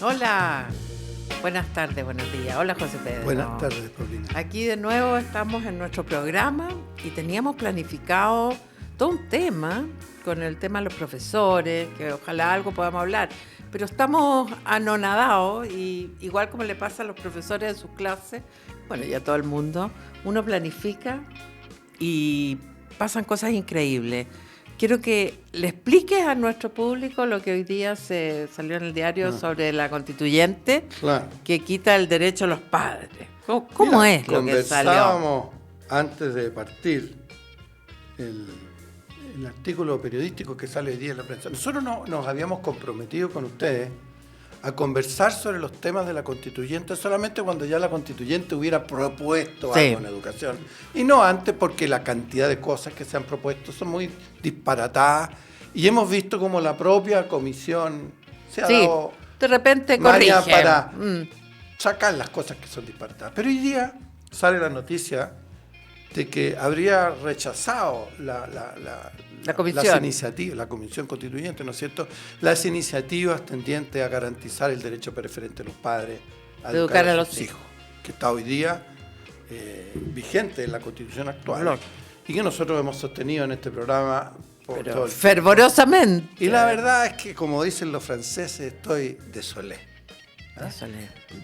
Hola, buenas tardes, buenos días. Hola, José Pedro. Buenas tardes, Paulina. Aquí de nuevo estamos en nuestro programa y teníamos planificado todo un tema con el tema de los profesores, que ojalá algo podamos hablar, pero estamos anonadados y igual como le pasa a los profesores de sus clases, bueno, y a todo el mundo, uno planifica y pasan cosas increíbles. Quiero que le expliques a nuestro público lo que hoy día se salió en el diario sobre la constituyente, Claro. que quita el derecho a los padres. ¿Cómo Mira, es lo que salió? Conversábamos antes de partir el artículo periodístico que sale hoy día en la prensa. Nosotros nos habíamos comprometido con ustedes a conversar sobre los temas de la constituyente solamente cuando ya la constituyente hubiera propuesto algo en educación. Y no antes, porque la cantidad de cosas que se han propuesto son muy disparatadas. Y hemos visto como la propia comisión se ha dado de repente maña corrige. para sacar las cosas que son disparatadas. Pero hoy día sale la noticia de que habría rechazado comisión. la comisión constituyente, ¿no es cierto?, las iniciativas tendientes a garantizar el derecho preferente de los padres a educar a los hijos, que está hoy día vigente en la constitución actual y que nosotros hemos sostenido en este programa pero fervorosamente. Y la verdad es que, como dicen los franceses, estoy désolé.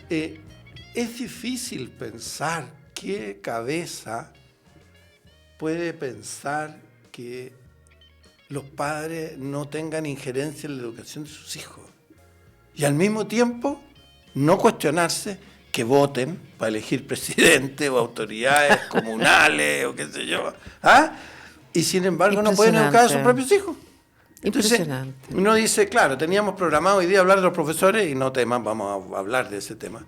Es difícil pensar qué cabeza puede pensar que los padres no tengan injerencia en la educación de sus hijos y al mismo tiempo no cuestionarse que voten para elegir presidente o autoridades comunales o qué sé yo, y sin embargo no pueden educar a sus propios hijos. Entonces uno dice, claro, teníamos programado hoy día hablar de los profesores y no temas, vamos a hablar de ese tema,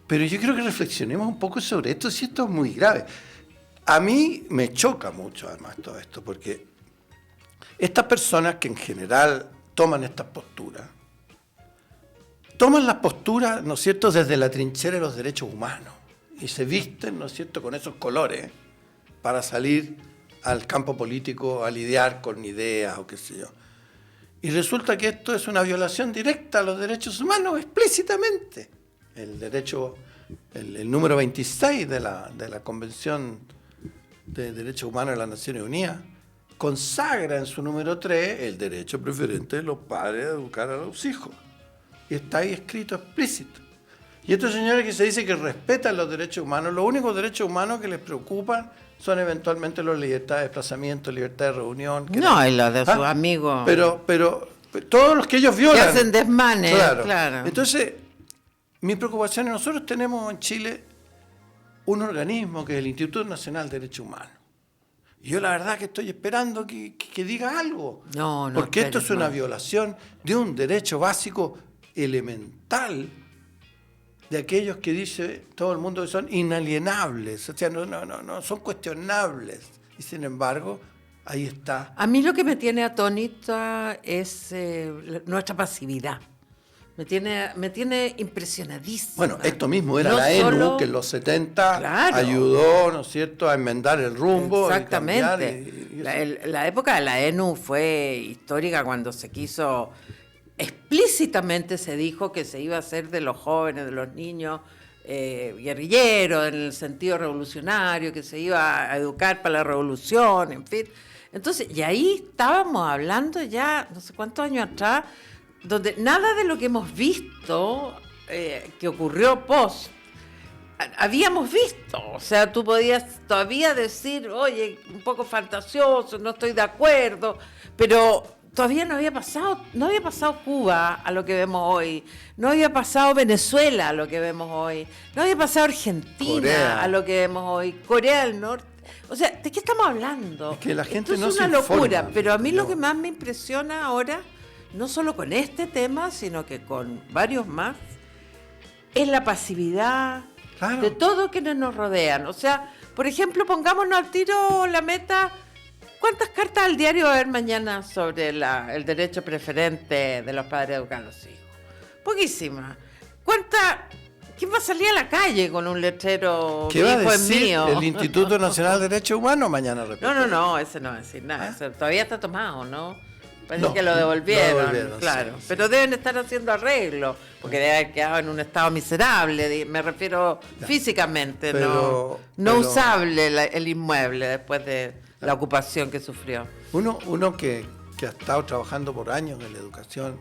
pero yo quiero que reflexionemos un poco sobre esto, si esto es muy grave. A mí me choca mucho además todo esto, porque estas personas que en general toman estas posturas, toman las posturas, ¿no es cierto?, desde la trinchera de los derechos humanos y se visten, ¿no es cierto?, con esos colores para salir al campo político a lidiar con ideas o qué sé yo. Y resulta que esto es una violación directa a los derechos humanos, explícitamente. El derecho, el número 26 de la Convención de Derechos Humanos de las Naciones Unidas consagra en su número 3 el derecho preferente de los padres a educar a los hijos. Y está ahí escrito explícito. Y estos señores que se dice que respetan los derechos humanos, los únicos derechos humanos que les preocupan son eventualmente la libertad de desplazamiento, libertad de reunión. No, y los de sus amigos. Pero todos los que ellos violan. Que hacen desmanes, claro. Entonces, mi preocupación es, nosotros tenemos en Chile un organismo que es el Instituto Nacional de Derechos Humanos. Y yo la verdad que estoy esperando que diga algo. No, porque esto es una violación de un derecho básico elemental de aquellos que dice todo el mundo que son inalienables. O sea, no son cuestionables. Y sin embargo, ahí está. A mí lo que me tiene atónita es nuestra pasividad. Me tiene impresionadísima. Bueno, esto mismo era la ENU, que en los 70 ayudó, ¿no es cierto?, a enmendar el rumbo. Exactamente. La época de la ENU fue histórica cuando se quiso, explícitamente se dijo que se iba a hacer de los jóvenes, de los niños guerrilleros, en el sentido revolucionario, que se iba a educar para la revolución, en fin. Entonces, y ahí estábamos hablando ya, no sé cuántos años atrás, donde nada de lo que hemos visto que ocurrió habíamos visto. O sea, tú podías todavía decir, oye, un poco fantasioso, no estoy de acuerdo, pero todavía no había pasado Cuba a lo que vemos hoy, no había pasado Venezuela a lo que vemos hoy, no había pasado Argentina a lo que vemos hoy, Corea del Norte. O sea, ¿de qué estamos hablando? Es que la gente esto no es se una locura, informa, pero a mí lo que más me impresiona ahora, no solo con este tema, sino que con varios más, es la pasividad de todos quienes nos rodean. O sea, por ejemplo, pongámonos al tiro la meta, ¿cuántas cartas al diario va a haber mañana sobre el derecho preferente de los padres a educar a los hijos? Poquísimas. ¿Quién va a salir a la calle con un letrero? ¿Qué va a decir el Instituto Nacional de Derechos Humanos mañana? No, ese no va a decir nada. Eso todavía está tomado, ¿no? Parece No, que lo devolvieron, lo devolvieron, claro. sí. Pero deben estar haciendo arreglos, porque debe haber quedado en un estado miserable, me refiero físicamente, Pero- no pero- usable el inmueble después de la ocupación que sufrió. Uno que ha estado trabajando por años en la educación,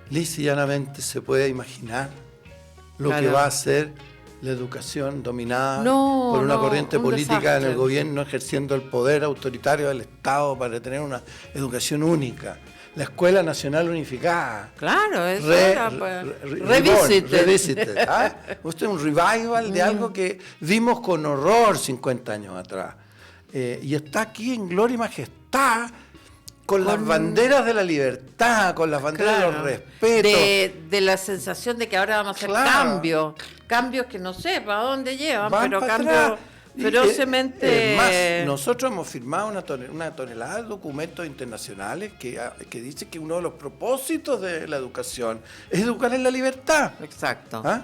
lisa y llanamente se puede imaginar lo Claro. que va a ser la educación dominada No, por una no, corriente un política en desastre. el gobierno ejerciendo el poder autoritario del Estado para tener una educación única. La Escuela Nacional Unificada. Claro, eso Re- era, re- pues, re- revisited. reborn, revisited, ¿ah? Usted es un revival de algo que vimos con horror 50 años atrás. Y está aquí en gloria y majestad, con las banderas de la libertad, con las banderas de los Claro. respetos. De la sensación de que ahora vamos a hacer Claro. cambios que no sé para dónde llevan, Van pero para cambios atrás. Y, ferozmente. es más, nosotros hemos firmado una tonelada de documentos internacionales que dice que uno de los propósitos de la educación es educar en la libertad. Exacto. ¿Ah?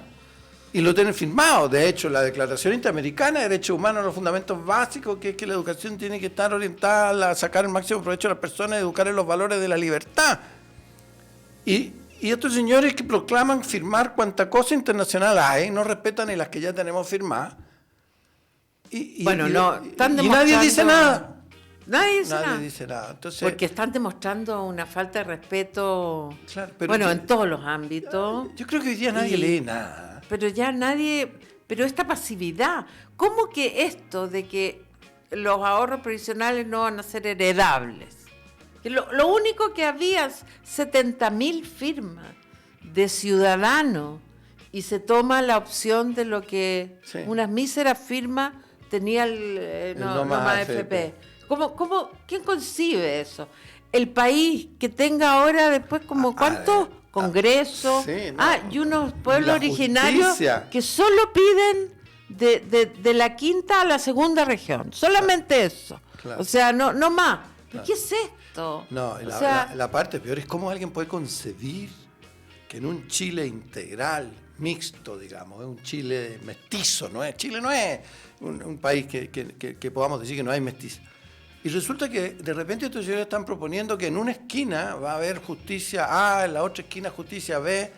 Y lo tienen firmado. De hecho, la Declaración Interamericana de Derechos Humanos, los fundamentos básicos, que es que la educación tiene que estar orientada a sacar el máximo provecho a las personas, educar en los valores de la libertad. Y estos señores que proclaman firmar cuanta cosa internacional hay, no respetan ni las que ya tenemos firmadas. Bueno, no, están y nadie demostrando- dice nada. Nadie dice Nadie nada. dice nada. Entonces, Porque están demostrando una falta de respeto, Claro, pero bueno, que- en todos los ámbitos. yo creo que hoy día nadie Y- lee nada. Pero ya nadie, pero esta pasividad, ¿cómo que esto de que los ahorros previsionales no van a ser heredables? Que lo único que había 70.000 firmas de ciudadanos y se toma la opción de lo que Sí. unas míseras firmas tenía el No Más Más AFP. ¿Quién concibe eso? El país que tenga ahora después como cuántos congresos, sí, no. y unos pueblos La originarios justicia. que solo piden de la quinta a la segunda región, solamente eso. Claro. O sea, no más. ¿Pero ¿qué es esto? No, O la, sea, la parte peor es cómo alguien puede concebir que en un Chile integral, mixto, digamos, es un Chile mestizo, ¿no es? Chile no es un país que podamos decir que no hay mestizo. Y resulta que de repente estos señores están proponiendo que en una esquina va a haber justicia A, en la otra esquina justicia B,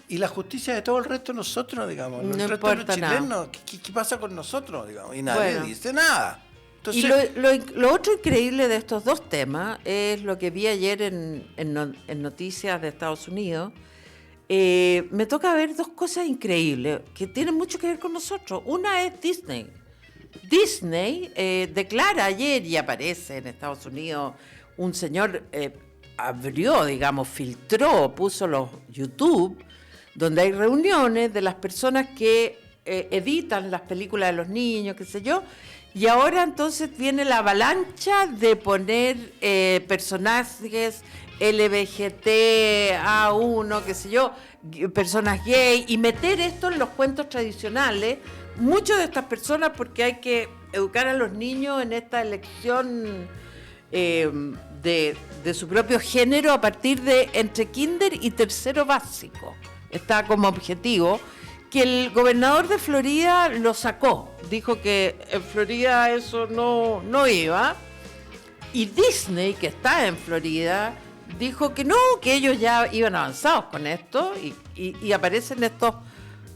y la justicia de todo el resto de nosotros, digamos, No el resto de los importa nada. chilenos, ¿qué pasa con nosotros, digamos? Y nadie Bueno. dice nada. Entonces, y lo otro increíble de estos dos temas es lo que vi ayer en noticias de Estados Unidos. Me toca ver dos cosas increíbles que tienen mucho que ver con nosotros. Una es Disney. Disney declara ayer y aparece en Estados Unidos un señor, abrió, digamos, filtró, puso los YouTube, donde hay reuniones de las personas que editan las películas de los niños, qué sé yo, y ahora entonces viene la avalancha de poner personajes LGBTA1, qué sé yo, personas gay, y meter esto en los cuentos tradicionales. Muchas de estas personas, porque hay que educar a los niños en esta elección de su propio género a partir de entre kinder y tercero básico. Está como objetivo. Que el gobernador de Florida lo sacó. Dijo que en Florida eso no iba. Y Disney, que está en Florida, dijo que no, que ellos ya iban avanzados con esto. Y aparecen estos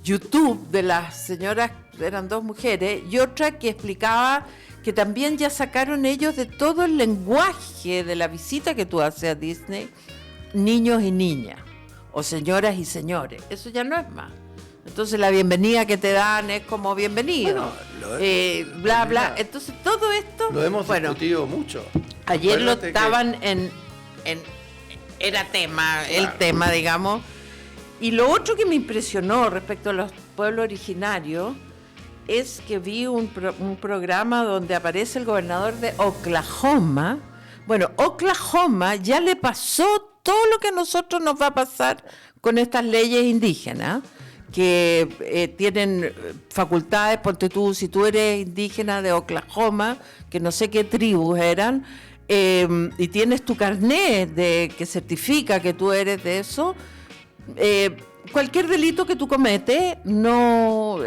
YouTube de las señoras, eran dos mujeres, y otra que explicaba que también ya sacaron ellos de todo el lenguaje de la visita que tú haces a Disney, niños y niñas, o señoras y señores. Eso ya no es más. Entonces la bienvenida que te dan es como bienvenido, Bueno, bla, bla. Entonces todo esto... lo hemos bueno, discutido mucho. ayer lo Acuérdate que- estaban era tema, el Claro. tema, digamos. Y lo otro que me impresionó respecto a los pueblos originarios es que vi un programa donde aparece el gobernador de Oklahoma. Bueno, Oklahoma ya le pasó todo lo que a nosotros nos va a pasar con estas leyes indígenas, que tienen facultades, ponte tú, si tú eres indígena de Oklahoma, que no sé qué tribus eran, y tienes tu carnet que certifica que tú eres de eso, cualquier delito que tú cometes, no,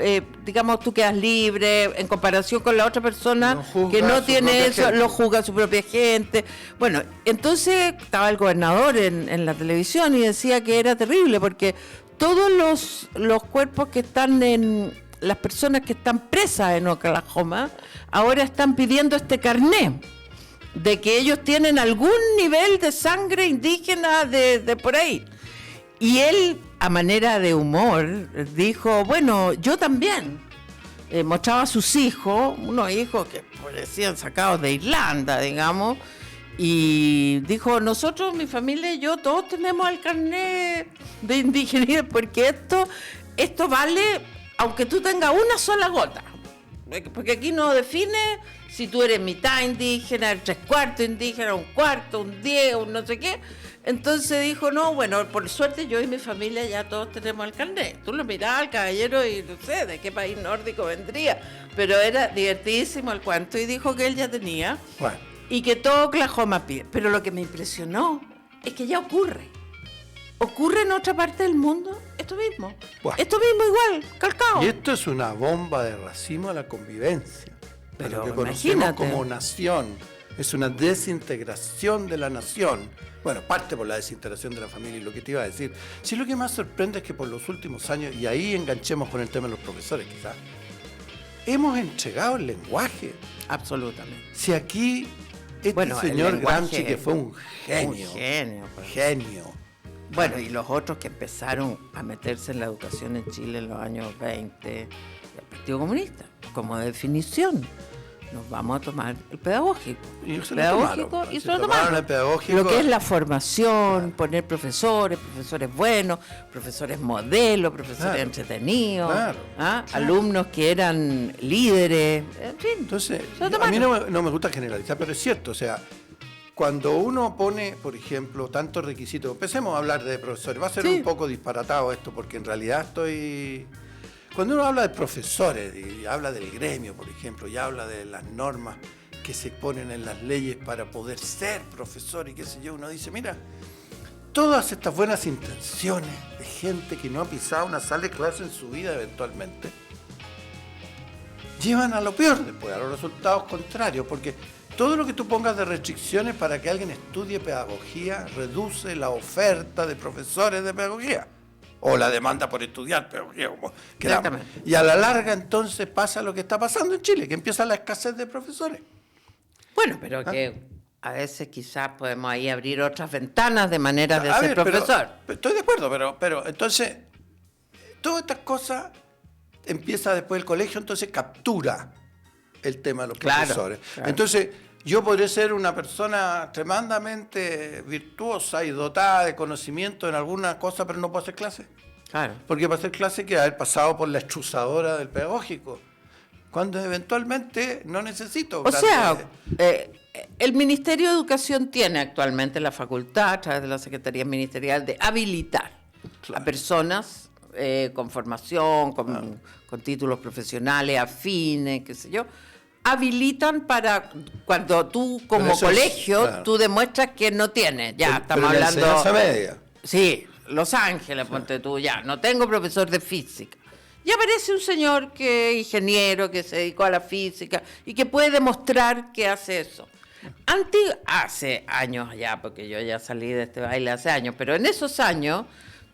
digamos, tú quedas libre en comparación con la otra persona que no tiene eso, lo juzga su propia gente. Bueno, entonces estaba el gobernador en la televisión y decía que era terrible porque todos los cuerpos que están las personas que están presas en Oklahoma, ahora están pidiendo este carné de que ellos tienen algún nivel de sangre indígena de por ahí. Y él, a manera de humor, dijo, bueno, yo también. Mostraba a sus hijos, unos hijos que parecían sacados de Irlanda, digamos, y dijo, nosotros, mi familia y yo, todos tenemos el carnet de indigenismo, porque esto vale, aunque tú tengas una sola gota. Porque aquí no define si tú eres mitad indígena, 3/4 indígena, 1/4, 1/10, un no sé qué. Entonces dijo, no, bueno, por suerte yo y mi familia ya todos tenemos el carnet. Tú lo mirabas al caballero y no sé de qué país nórdico vendría, pero era divertidísimo el cuento y dijo que él ya tenía y que todo Oklahoma pide. Pero lo que me impresionó es que ya ocurre. Ocurre en otra parte del mundo esto mismo. Esto mismo igual, calcado. Y esto es una bomba de racimo a la convivencia. Pero lo que conocemos como nación. Es una desintegración de la nación. Bueno, parte por la desintegración de la familia y lo que te iba a decir. Sí, lo que más sorprende es que por los últimos años, y ahí enganchemos con el tema de los profesores quizás, hemos entregado el lenguaje. Absolutamente. Si aquí señor Gramsci, que fue un genio. Genio. Bueno, y los otros que empezaron a meterse en la educación en Chile en los años 20, el Partido Comunista, como definición. Nos vamos a tomar el pedagógico. Y se lo tomaron. El pedagógico. Lo que es la formación, poner profesores buenos, profesores modelos, profesores entretenidos, alumnos que eran líderes, en fin. Entonces, a mí no me gusta generalizar, pero es cierto, o sea, cuando uno pone, por ejemplo, tantos requisitos, empecemos a hablar de profesores, va a ser un poco disparatado esto, porque en realidad cuando uno habla de profesores y habla del gremio, por ejemplo, y habla de las normas que se ponen en las leyes para poder ser profesor y qué sé yo, uno dice, mira, todas estas buenas intenciones de gente que no ha pisado una sala de clase en su vida eventualmente, llevan a lo peor después, a los resultados contrarios, porque todo lo que tú pongas de restricciones para que alguien estudie pedagogía reduce la oferta de profesores de pedagogía. O la demanda por estudiar pedagogía, como queramos. Y a la larga entonces pasa lo que está pasando en Chile, que empieza la escasez de profesores. Bueno, pero que a veces quizás podemos ahí abrir otras ventanas de maneras de ser profesor. Estoy de acuerdo, pero entonces todas estas cosas empieza después el colegio, entonces captura el tema de los profesores. Claro. Entonces yo podré ser una persona tremendamente virtuosa y dotada de conocimiento en alguna cosa, pero no puedo hacer clase. Claro. Porque para hacer clase hay que haber pasado por la estruzadora del pedagógico, cuando eventualmente no necesito. O sea, el Ministerio de Educación tiene actualmente la facultad, a través de la Secretaría Ministerial, de habilitar a personas con formación, con títulos profesionales, afines, qué sé yo, habilitan para cuando tú como colegio tú demuestras que no tienes, estamos hablando de enseñanza media. Sí, Los Ángeles, ponte tú, no tengo profesor de física. Y aparece un señor que es ingeniero, que se dedicó a la física y que puede demostrar que hace eso. Hace años ya, porque yo ya salí de este baile hace años, pero en esos años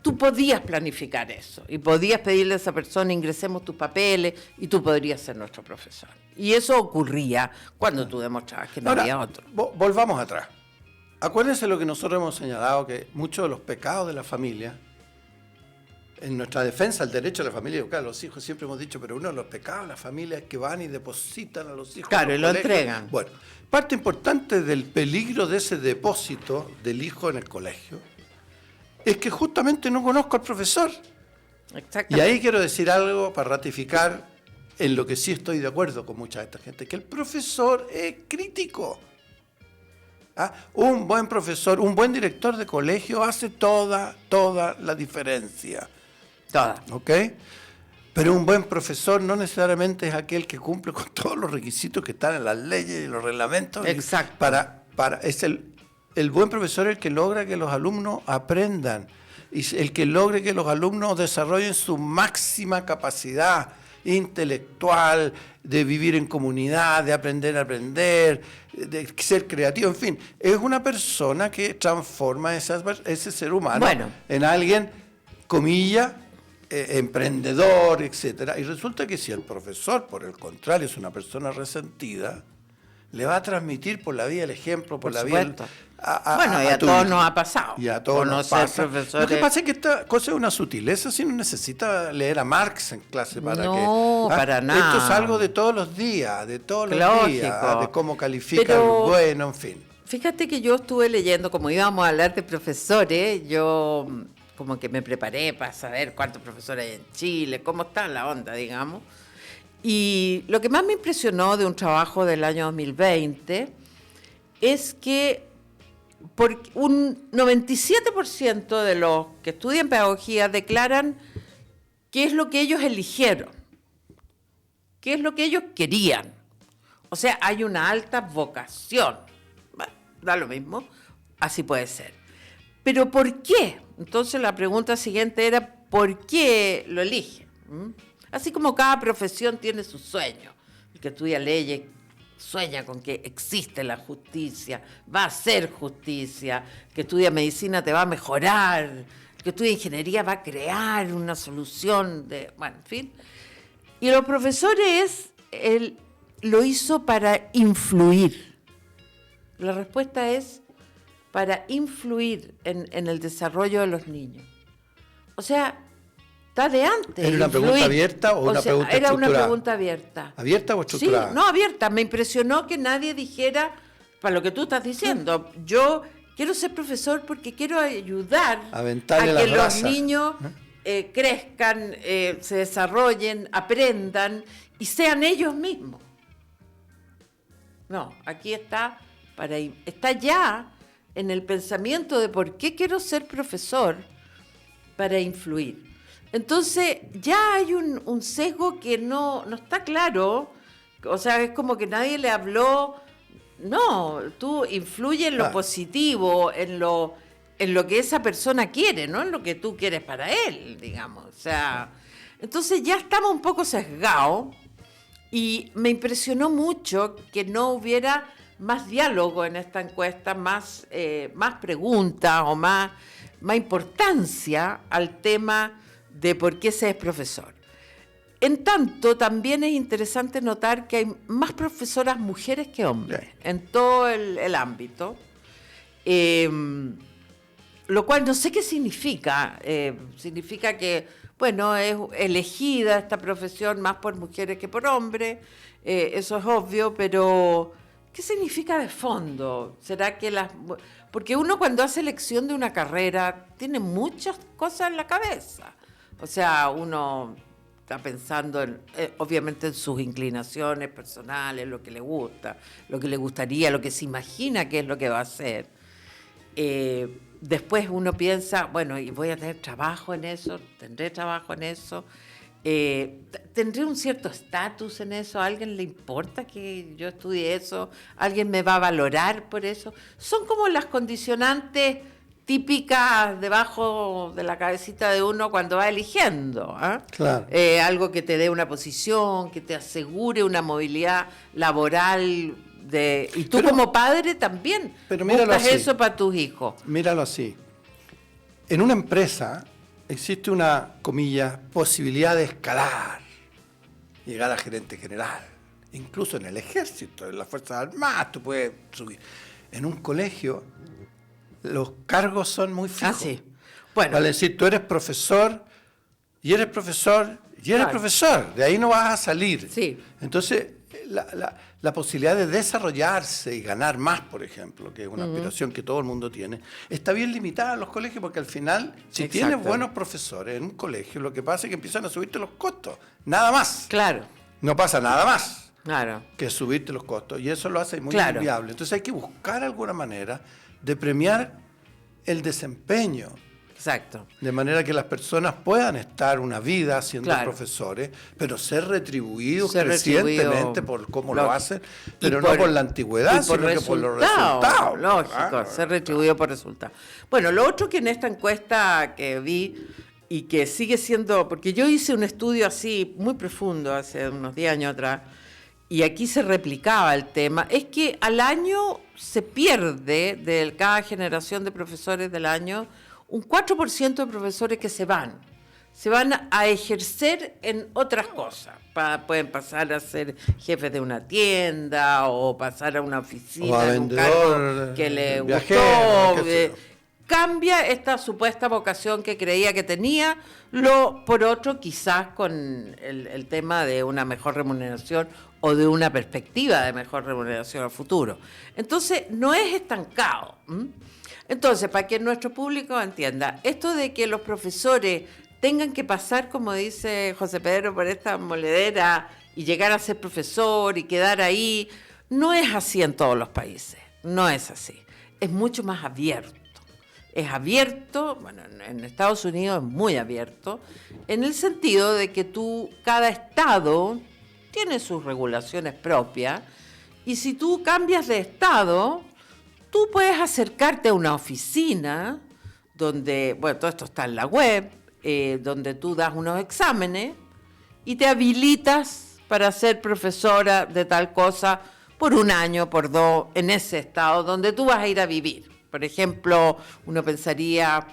tú podías planificar eso y podías pedirle a esa persona, ingresemos tus papeles y tú podrías ser nuestro profesor. Y eso ocurría cuando tú demostrabas que no había otro. Volvamos atrás. Acuérdense lo que nosotros hemos señalado, que muchos de los pecados de la familia, en nuestra defensa del derecho de la familia a educar a los hijos, siempre hemos dicho, pero uno de los pecados de la familia es que van y depositan a los hijos. Claro, y lo entregan. Bueno, parte importante del peligro de ese depósito del hijo en el colegio es que justamente no conozco al profesor. Exactamente. Y ahí quiero decir algo para ratificar en lo que sí estoy de acuerdo con mucha de esta gente, que el profesor es crítico. Un buen profesor, un buen director de colegio hace toda la diferencia. Toda. ¿Ok? Pero un buen profesor no necesariamente es aquel que cumple con todos los requisitos que están en las leyes y los reglamentos. Exacto. Es el buen profesor el que logra que los alumnos aprendan, y el que logre que los alumnos desarrollen su máxima capacidad intelectual, de vivir en comunidad, de aprender a aprender, de ser creativo, en fin, es una persona que transforma ese ser humano en alguien, comillas, emprendedor, etcétera. Y resulta que si el profesor, por el contrario, es una persona resentida, le va a transmitir por la vía el ejemplo, por la vía a todos nos ha pasado. Y a todos nos pasa. Lo que pasa es que esta cosa es una sutileza, si no necesita leer a Marx en clase para para nada. Esto es algo de todos los días, de cómo califica el bueno, en fin. Fíjate que yo estuve leyendo, como íbamos a hablar de profesores, yo como que me preparé para saber cuántos profesores hay en Chile, cómo está la onda, digamos. Y lo que más me impresionó de un trabajo del año 2020 es que por un 97% de los que estudian pedagogía declaran qué es lo que ellos eligieron, qué es lo que ellos querían. O sea, hay una alta vocación. Bueno, da lo mismo, así puede ser. Pero ¿por qué? Entonces la pregunta siguiente era, ¿por qué lo eligen? Así como cada profesión tiene su sueño. El que estudia leyes sueña con que existe la justicia, va a ser justicia. El que estudia medicina te va a mejorar. El que estudia ingeniería va a crear una solución bueno, en fin. Y los profesores, él lo hizo para influir. La respuesta es para influir en el desarrollo de los niños. O sea, está de antes. ¿Era una pregunta abierta o una pregunta estructurada? Era una pregunta abierta. ¿Abierta o estructurada? Sí, no, abierta. Me impresionó que nadie dijera, para lo que tú estás diciendo, yo quiero ser profesor porque quiero ayudar a que los niños crezcan, se desarrollen, aprendan y sean ellos mismos. No, aquí está ya en el pensamiento de por qué quiero ser profesor para influir. Entonces ya hay un sesgo que no está claro, o sea, es como que nadie le habló. No, tú influye en lo positivo, en lo que esa persona quiere, no en lo que tú quieres para él, digamos. O sea, entonces ya estamos un poco sesgados y me impresionó mucho que no hubiera más diálogo en esta encuesta, más preguntas o más importancia al tema de por qué se es profesor. En tanto, también es interesante notar que hay más profesoras mujeres que hombres en todo el ámbito, lo cual no sé qué significa. Significa que, bueno, es elegida esta profesión más por mujeres que por hombres, eso es obvio, pero ¿qué significa de fondo? ¿Será que porque uno cuando hace elección de una carrera tiene muchas cosas en la cabeza? O sea, uno está pensando obviamente en sus inclinaciones personales, lo que le gusta, lo que le gustaría, lo que se imagina que es lo que va a hacer. Después uno piensa, bueno, y voy a tener trabajo en eso, tendré trabajo en eso, tendré un cierto estatus en eso, ¿a alguien le importa que yo estudie eso? ¿Alguien me va a valorar por eso? Son como las condicionantes típicas debajo de la cabecita de uno cuando va eligiendo. Claro. Algo que te dé una posición, que te asegure una movilidad laboral. Y tú como padre también buscas eso para tus hijos. Míralo así. En una empresa existe una, comillas, posibilidad de escalar, llegar a gerente general. Incluso en el ejército, en las Fuerzas Armadas, tú puedes subir. En un colegio los cargos son muy fijos. Sí. Bueno. Vale decir, tú eres profesor, y eres profesor, y eres profesor. De ahí no vas a salir. Sí. Entonces, la posibilidad de desarrollarse y ganar más, por ejemplo, que es una aspiración que todo el mundo tiene, está bien limitada en los colegios porque al final, si tienes buenos profesores en un colegio, lo que pasa es que empiezan a subirte los costos. Nada más. Claro. No pasa nada más. Claro. Que subirte los costos. Y eso lo hace muy inviable. Entonces hay que buscar alguna manera de premiar el desempeño. Exacto. De manera que las personas puedan estar una vida siendo Claro. profesores, pero ser retribuidos Ser crecientemente por cómo lo hacen, pero y no por la antigüedad, y por sino que por los resultados. Lógico, Ah, ser retribuido por resultados. Bueno, lo otro que en esta encuesta que vi y que sigue siendo, porque yo hice un estudio así muy profundo hace unos 10 años atrás, y aquí se replicaba el tema, es que al año se pierde de cada generación de profesores del año un 4% de profesores que se van a ejercer en otras cosas. Pueden pasar a ser jefes de una tienda o pasar a una oficina O a en un vendedor, cargo que le viajero, gustó. qué sé yo. Cambia esta supuesta vocación que creía que tenía, por otro quizás con el tema de una mejor remuneración o de una perspectiva de mejor remuneración al futuro. Entonces, no es estancado. Entonces, para que nuestro público entienda, esto de que los profesores tengan que pasar, como dice José Pedro, por esta moledera y llegar a ser profesor y quedar ahí, no es así en todos los países, no es así. Es mucho más abierto. Es abierto, bueno, en Estados Unidos es muy abierto, en el sentido de que cada estado tiene sus regulaciones propias, y si tú cambias de estado, tú puedes acercarte a una oficina donde, bueno, todo esto está en la web, donde tú das unos exámenes y te habilitas para ser profesora de tal cosa por 1 año, por 2, en ese estado donde tú vas a ir a vivir. Por ejemplo, uno pensaría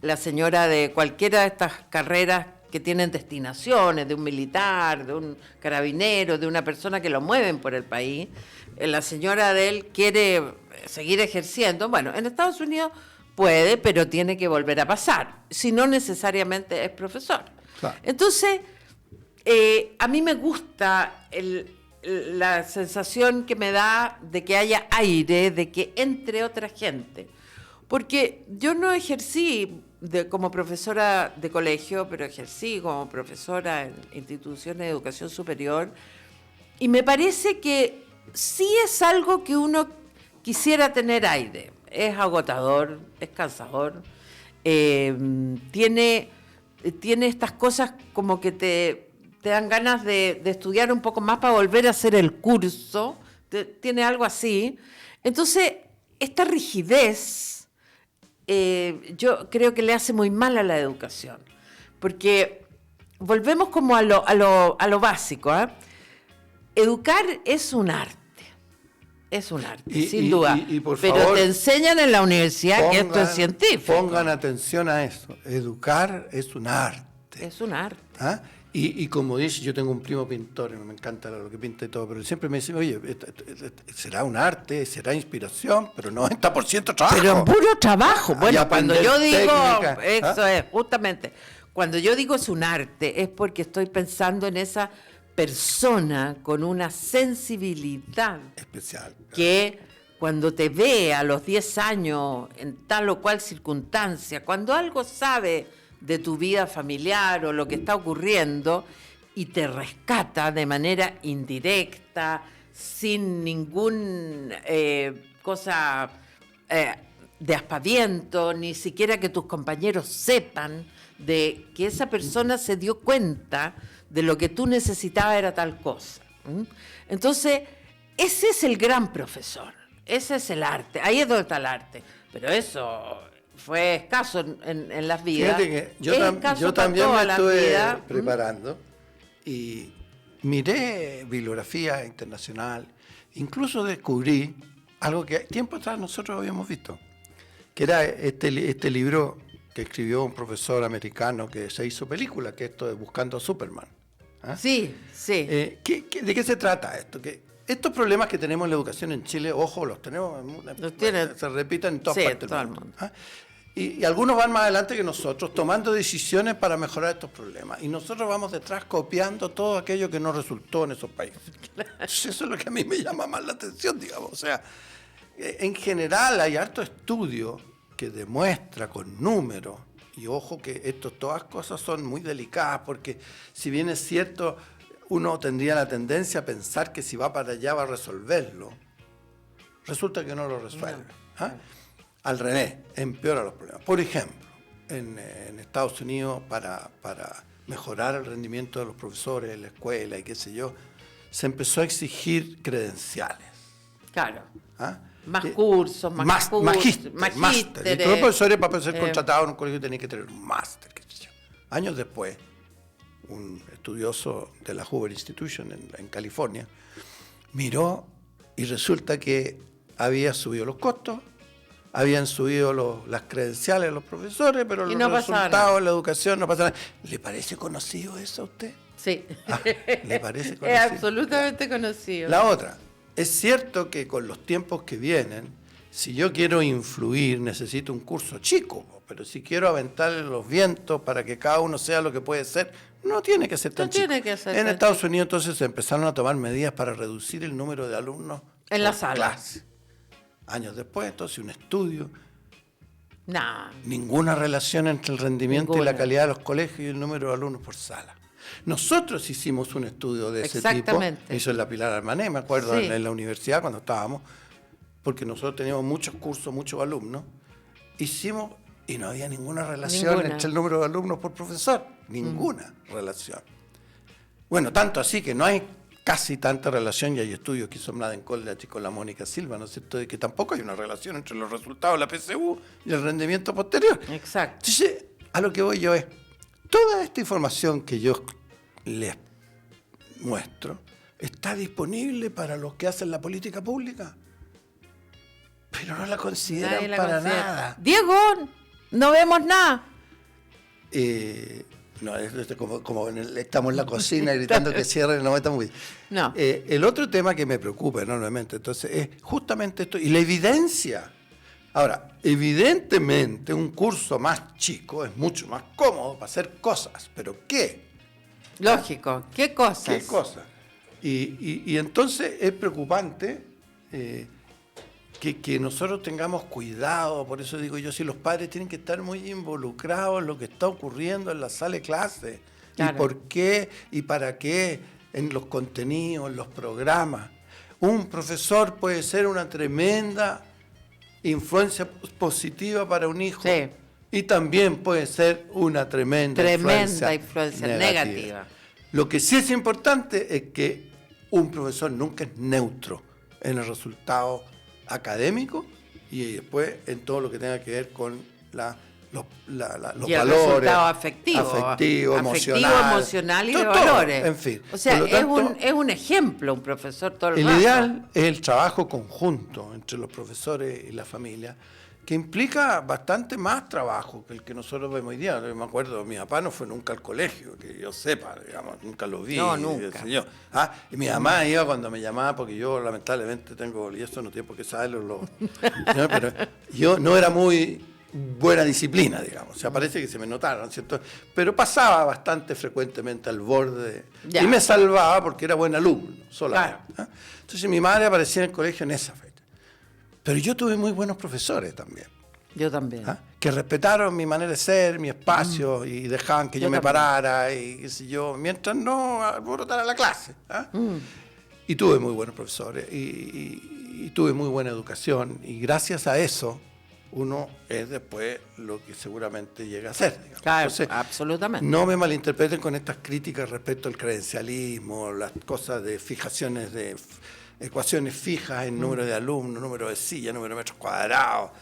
la señora de cualquiera de estas carreras que tienen destinaciones, de un militar, de un carabinero, de una persona que lo mueven por el país. La señora de él quiere seguir ejerciendo. Bueno, en Estados Unidos puede, pero tiene que volver a pasar, si no necesariamente es profesor. Claro. Entonces, a mí me gusta la sensación que me da de que haya aire, de que entre otra gente. Porque yo no ejercí como profesora de colegio, pero ejercí como profesora en instituciones de educación superior, y me parece que sí es algo que uno quisiera tener aire. Es agotador, es cansador, tiene estas cosas como que te dan ganas de estudiar un poco más para volver a hacer el curso, tiene algo así. Entonces, esta rigidez yo creo que le hace muy mal a la educación, porque volvemos como a lo básico, ¿eh? Educar es un arte. Es un arte, sin duda. Por pero favor, te enseñan en la universidad que esto es científico. Pongan atención a eso. Educar es un arte. Es un arte. ¿Ah? Y como dice, yo tengo un primo pintor, y me encanta lo que pinta y todo, pero él siempre me dice, oye, será un arte, será inspiración, pero 90% trabajo. Pero en puro trabajo. Bueno, cuando yo digo, técnica, eso es, justamente, cuando yo digo es un arte, es porque estoy pensando en esa persona con una sensibilidad especial, que cuando te ve a los 10 años en tal o cual circunstancia, cuando algo sabe de tu vida familiar o lo que está ocurriendo y te rescata de manera indirecta, sin ningún cosa de aspaviento, ni siquiera que tus compañeros sepan de que esa persona se dio cuenta de lo que tú necesitabas era tal cosa. Entonces, ese es el gran profesor, ese es el arte, ahí es donde está el arte, pero eso fue escaso en las vidas. Fíjate que yo también me estuve preparando y miré bibliografía internacional, incluso descubrí algo que tiempo atrás nosotros habíamos visto, que era este libro que escribió un profesor americano que se hizo película, que esto de Buscando a Superman. ¿Ah? Sí, sí. ¿De qué se trata esto? Que estos problemas que tenemos en la educación en Chile, ojo, los tenemos, se repiten en todas partes del mundo. ¿Ah? Y algunos van más adelante que nosotros, tomando decisiones para mejorar estos problemas. Y nosotros vamos detrás copiando todo aquello que no resultó en esos países. Eso es lo que a mí me llama más la atención, digamos. O sea, en general hay harto estudio que demuestra con números, y ojo que todas cosas son muy delicadas, porque si bien es cierto, uno tendría la tendencia a pensar que si va para allá va a resolverlo. Resulta que no lo resuelve. ¿Ah? Al revés, empeora los problemas. Por ejemplo, en Estados Unidos para mejorar el rendimiento de los profesores en la escuela y qué sé yo, se empezó a exigir credenciales. Claro. ¿Ah? Más cursos, más magíster. Y todos los profesores para ser contratados en un colegio tenían que tener un máster. Qué sé yo. Años después, un estudioso de la Hoover Institution en California miró y resulta que había subido los costos, habían subido las credenciales de los profesores, pero los resultados en la educación no pasaban. ¿Le parece conocido eso a usted? Sí. ¿Le parece conocido? Es absolutamente conocido. La otra, es cierto que con los tiempos que vienen, si yo quiero influir, necesito un curso chico, pero si quiero aventarle los vientos para que cada uno sea lo que puede ser, no tiene que ser tan chico. En Estados Unidos entonces se empezaron a tomar medidas para reducir el número de alumnos en la sala. Clase. Años después, entonces, un estudio. Nah. Ninguna relación entre el rendimiento y la calidad de los colegios y el número de alumnos por sala. Nosotros hicimos un estudio de ese tipo. Hizo en la Pilar Armané, me acuerdo, sí. en la universidad cuando estábamos, porque nosotros teníamos muchos cursos, muchos alumnos. Hicimos y no había ninguna relación entre el número de alumnos por profesor. Ninguna relación. Bueno, tanto así que no hay casi tanta relación, y hay estudios que hizo Mladen College con la Mónica Silva, ¿no es cierto?, de que tampoco hay una relación entre los resultados de la PSU y el rendimiento posterior. Exacto. Entonces, a lo que voy yo es, toda esta información que yo les muestro está disponible para los que hacen la política pública, pero no la consideran para nada. Diego, no vemos nada. No, es como estamos en la cocina gritando que cierren y no metan muy bien. No. El otro tema que me preocupa enormemente, entonces, es justamente esto, y la evidencia. Ahora, evidentemente un curso más chico es mucho más cómodo para hacer cosas, pero ¿qué? Lógico, ¿qué cosas? ¿Qué cosas? Y entonces es preocupante que nosotros tengamos cuidado, por eso digo yo, si los padres tienen que estar muy involucrados en lo que está ocurriendo en la sala de clase, claro. Y por qué y para qué, en los contenidos, en los programas. Un profesor puede ser una tremenda influencia positiva para un hijo, sí. Y también puede ser una tremenda influencia negativa. Lo que sí es importante es que un profesor nunca es neutro en el resultado académico y después en todo lo que tenga que ver con los valores, afectivo, emocional y todo, de valores. En fin. O sea, es un ejemplo un profesor todo el rato. El ideal es el trabajo conjunto entre los profesores y la familia, que implica bastante más trabajo que el que nosotros vemos hoy día. Yo me acuerdo, mi papá no fue nunca al colegio, que yo sepa, digamos, nunca lo vi. No, nunca. Y mi mamá iba cuando me llamaba, porque yo lamentablemente tengo, y eso no tiene por qué saberlo, ¿no? Pero yo no era muy buena disciplina, digamos, o sea, parece que se me notaron, ¿cierto? Pero pasaba bastante frecuentemente al borde y me salvaba porque era buen alumno, solamente. Claro. Entonces mi madre aparecía en el colegio en esa fecha. Pero yo tuve muy buenos profesores también. Yo también. Que respetaron mi manera de ser, mi espacio, y dejaban que yo me parara, y qué sé yo, mientras no alborotara la clase. Y tuve muy buenos profesores, y tuve muy buena educación, y gracias a eso uno es después lo que seguramente llega a ser. Digamos. Claro, entonces, absolutamente. No me malinterpreten con estas críticas respecto al credencialismo, las cosas de fijaciones de ecuaciones fijas en número de alumnos, número de sillas, número de metros cuadrados,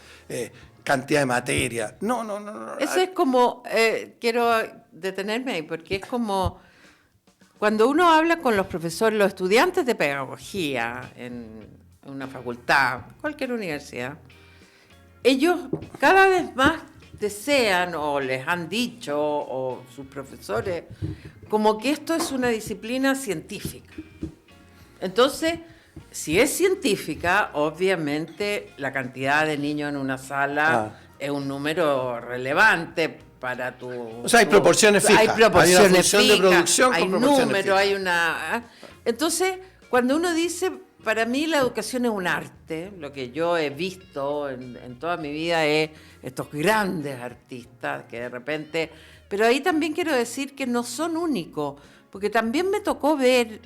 cantidad de materia. No. Eso es como, quiero detenerme ahí, porque es como cuando uno habla con los profesores, los estudiantes de pedagogía en una facultad, cualquier universidad, ellos cada vez más desean o les han dicho, o sus profesores, como que esto es una disciplina científica. Entonces, si es científica, obviamente la cantidad de niños en una sala es un número relevante para tu... O sea, hay proporciones fijas. Hay proporciones una función fijas, de producción hay números, hay una... Entonces, cuando uno dice, para mí la educación es un arte, lo que yo he visto en toda mi vida es estos grandes artistas que de repente... Pero ahí también quiero decir que no son únicos, porque también me tocó ver,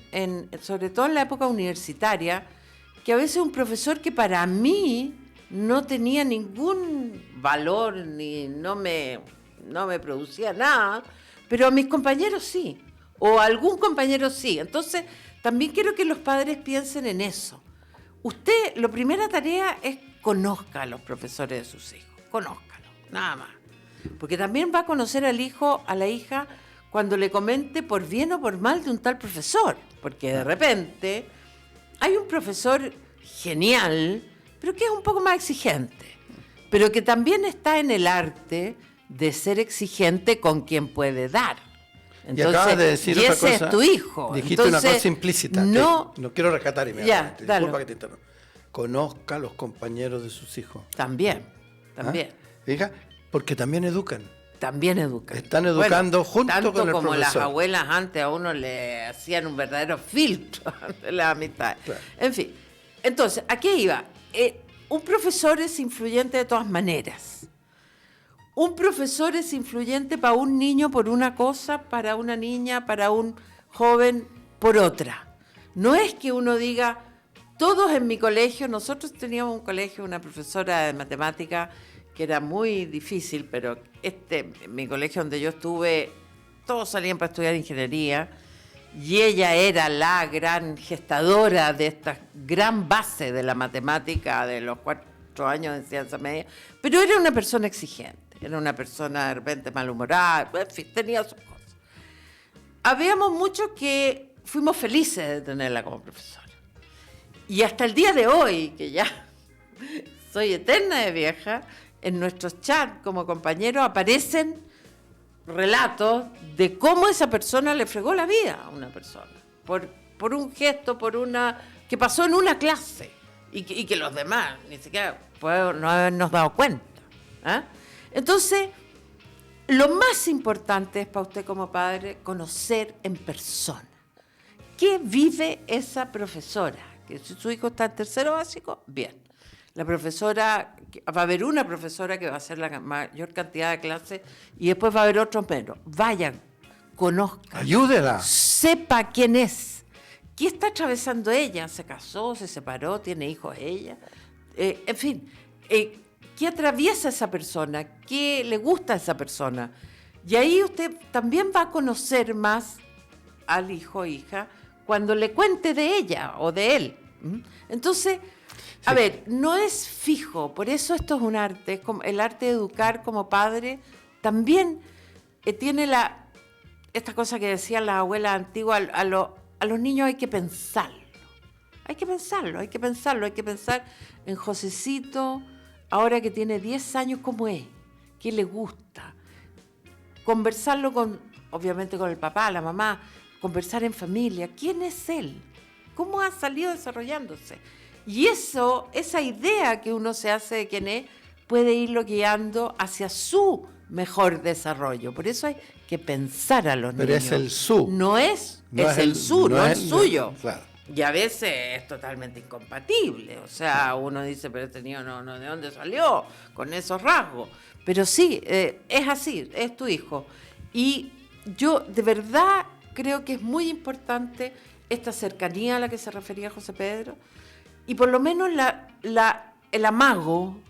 sobre todo en la época universitaria, que a veces un profesor que para mí no tenía ningún valor, ni no me no me producía nada, pero a mis compañeros sí, o a algún compañero sí. Entonces, también quiero que los padres piensen en eso. Usted, la primera tarea es conozca a los profesores de sus hijos, conózcalos, nada más. Porque también va a conocer al hijo, a la hija, cuando le comente por bien o por mal de un tal profesor. Porque de repente hay un profesor genial, pero que es un poco más exigente, pero que también está en el arte de ser exigente con quien puede dar. Entonces, y acabas de decir y otra ese cosa. es tu hijo. Dijiste Entonces, una cosa implícita. No quiero rescatar inmediatamente. Disculpa que te interrumpa. Conozca a los compañeros de sus hijos. También. Fija, porque también educan. También educan. Están educando junto con el profesor. Tanto como las abuelas antes a uno le hacían un verdadero filtro de la amistad. Claro. En fin, entonces, ¿a qué iba? Un profesor es influyente de todas maneras. Un profesor es influyente para un niño por una cosa, para una niña, para un joven por otra. No es que uno diga, todos en mi colegio, nosotros teníamos un colegio, una profesora de matemática que era muy difícil, pero mi colegio donde yo estuve, todos salían para estudiar ingeniería, y ella era la gran gestadora de esta gran base de la matemática de los 4 años de enseñanza media, pero era una persona exigente, era una persona de repente malhumorada, en fin, tenía sus cosas. Habíamos muchos que fuimos felices de tenerla como profesora. Y hasta el día de hoy, que ya soy eterna de vieja, en nuestros chats como compañeros aparecen relatos de cómo esa persona le fregó la vida a una persona, por un gesto, que pasó en una clase, y que los demás ni siquiera podemos no habernos dado cuenta. Entonces, lo más importante es para usted como padre conocer en persona qué vive esa profesora. Que si su hijo está en tercero básico, bien. La profesora, va a haber una profesora que va a hacer la mayor cantidad de clases y después va a haber otros menos. Vayan, conozcan. Ayúdela. Sepa quién es. ¿Qué está atravesando ella? ¿Se casó? ¿Se separó? ¿Tiene hijos ella? En fin, ¿qué atraviesa esa persona? ¿Qué le gusta a esa persona? Y ahí usted también va a conocer más al hijo o hija cuando le cuente de ella o de él. Entonces, a ver, no es fijo, por eso esto es un arte, es como el arte de educar como padre, también tiene esta cosa que decían las abuelas antiguas, a los niños hay que pensarlo, hay que pensar en Josecito, ahora que tiene 10 años, ¿cómo es? ¿Qué le gusta? Conversarlo obviamente con el papá, la mamá, conversar en familia, ¿quién es él? ¿Cómo ha salido desarrollándose? Y esa idea que uno se hace de quién es, puede irlo guiando hacia su mejor desarrollo. Por eso hay que pensar a los niños. Pero es el su. No es el suyo. Claro. Y a veces es totalmente incompatible. O sea, uno dice, pero este niño no, ¿de dónde salió? Con esos rasgos. Pero sí, es así, es tu hijo. Y yo de verdad creo que es muy importante esta cercanía a la que se refería José Pedro, y por lo menos el amago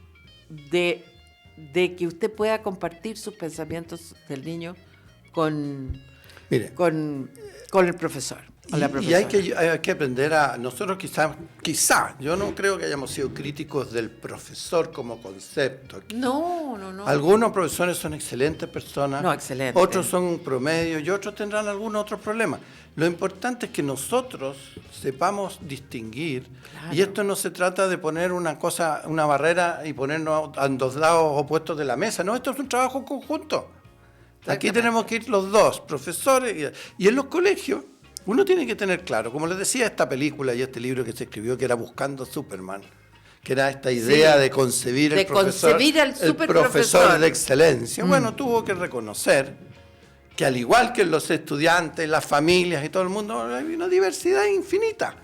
de que usted pueda compartir sus pensamientos del niño con el profesor. Y hay que aprender nosotros quizá, yo no creo que hayamos sido críticos del profesor como concepto. No. Algunos profesores son excelentes personas, excelentes. Otros son promedio y otros tendrán algunos otros problemas. Lo importante es que nosotros sepamos distinguir, claro. Y esto no se trata de poner una barrera y ponernos a dos lados opuestos de la mesa, no, esto es un trabajo conjunto. Aquí tenemos que ir los dos, profesores, y en los colegios uno tiene que tener claro, como les decía esta película y este libro que se escribió, que era Buscando Superman, que era esta idea de concebir el profesor de excelencia. Bueno, tuvo que reconocer que al igual que los estudiantes, las familias y todo el mundo, hay una diversidad infinita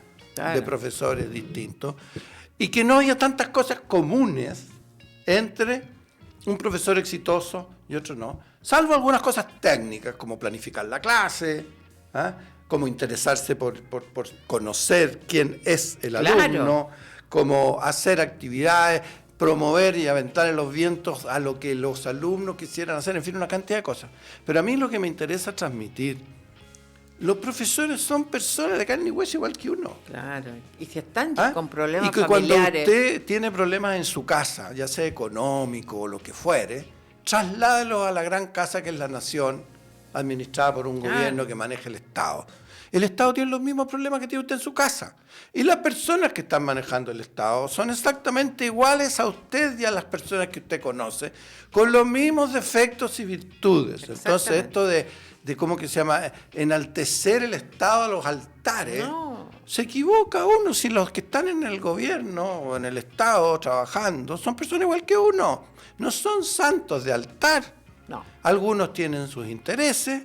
de profesores distintos y que no haya tantas cosas comunes entre un profesor exitoso y otro no, salvo algunas cosas técnicas como planificar la clase, como interesarse por conocer quién es el alumno, como hacer actividades, promover y aventar en los vientos a lo que los alumnos quisieran hacer, en fin, una cantidad de cosas. Pero a mí lo que me interesa transmitir, los profesores son personas de carne y hueso igual que uno. Claro, y si están con problemas y que familiares... cuando usted tiene problemas en su casa, ya sea económico o lo que fuere, trasládelo a la gran casa que es la nación, administrada por un gobierno que maneja el Estado. El Estado tiene los mismos problemas que tiene usted en su casa. Y las personas que están manejando el Estado son exactamente iguales a usted y a las personas que usted conoce, con los mismos defectos y virtudes. Entonces, esto de ¿cómo que se llama? Enaltecer el Estado a los altares. No. Se equivoca uno si los que están en el gobierno o en el Estado trabajando son personas igual que uno. No son santos de altar. No. Algunos tienen sus intereses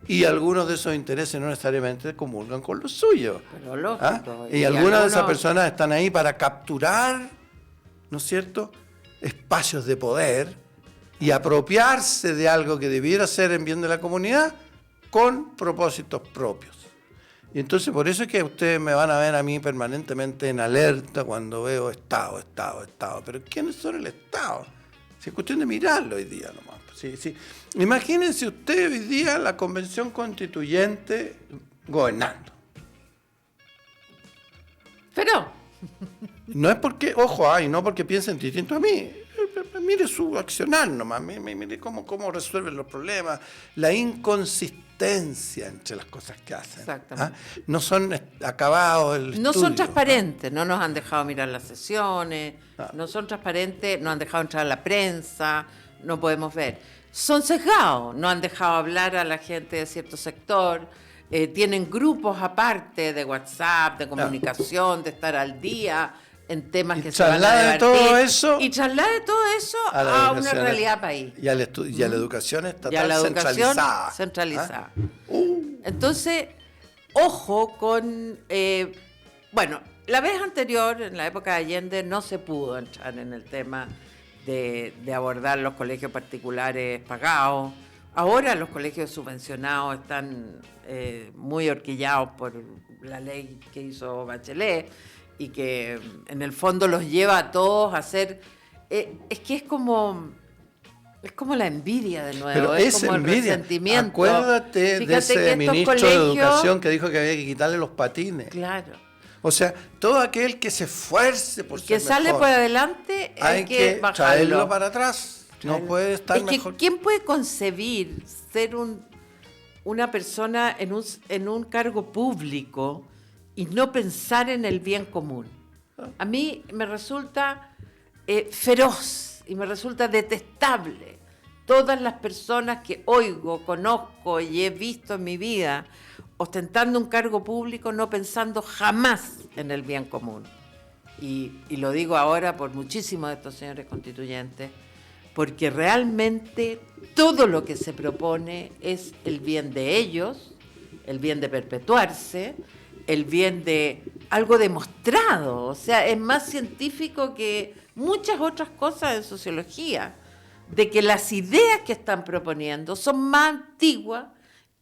y algunos de esos intereses no necesariamente comulgan con los suyos. Pero lógico. Y algunas de esas personas están ahí para capturar, ¿no es cierto?, espacios de poder y apropiarse de algo que debiera ser en bien de la comunidad con propósitos propios. Y entonces por eso es que ustedes me van a ver a mí permanentemente en alerta cuando veo Estado. Pero ¿quiénes son el Estado? Si es cuestión de mirarlo hoy día nomás. Sí. Imagínense ustedes hoy día la Convención Constituyente gobernando. Pero... No es porque, ojo, y no porque piensen distinto a mí. Mire su accionar nomás, mire cómo resuelven los problemas, la inconsistencia entre las cosas que hacen. Exactamente. No son acabados el No estudio, son transparentes, no nos han dejado mirar las sesiones, no son transparentes, no han dejado entrar a la prensa, no podemos ver. Son sesgados, no han dejado hablar a la gente de cierto sector, tienen grupos aparte de WhatsApp, de comunicación, de estar al día en temas que se van a debatir. Y traslade todo eso a una realidad país. Y a la educación estatal centralizada. Entonces, ojo con... bueno, la vez anterior, en la época de Allende, no se pudo entrar en el tema de abordar los colegios particulares pagados. Ahora los colegios subvencionados están muy horquillados por la ley que hizo Bachelet y que en el fondo los lleva a todos a hacer... es que es como la envidia de nuevo, pero es como envidia. El resentimiento. Acuérdate de ese ministro de Educación que dijo que había que quitarle los patines. Claro. O sea, todo aquel que se esfuerce por ser que sale mejor, por adelante hay que bajarlo. Traerlo para atrás. No puede estar mejor. ¿Quién puede concebir ser una persona en un cargo público y no pensar en el bien común? A mí me resulta feroz y me resulta detestable todas las personas que oigo, conozco y he visto en mi vida ostentando un cargo público no pensando jamás en el bien común. Y lo digo ahora por muchísimos de estos señores constituyentes, porque realmente todo lo que se propone es el bien de ellos, el bien de perpetuarse, el bien de algo demostrado, o sea, es más científico que muchas otras cosas en sociología, de que las ideas que están proponiendo son más antiguas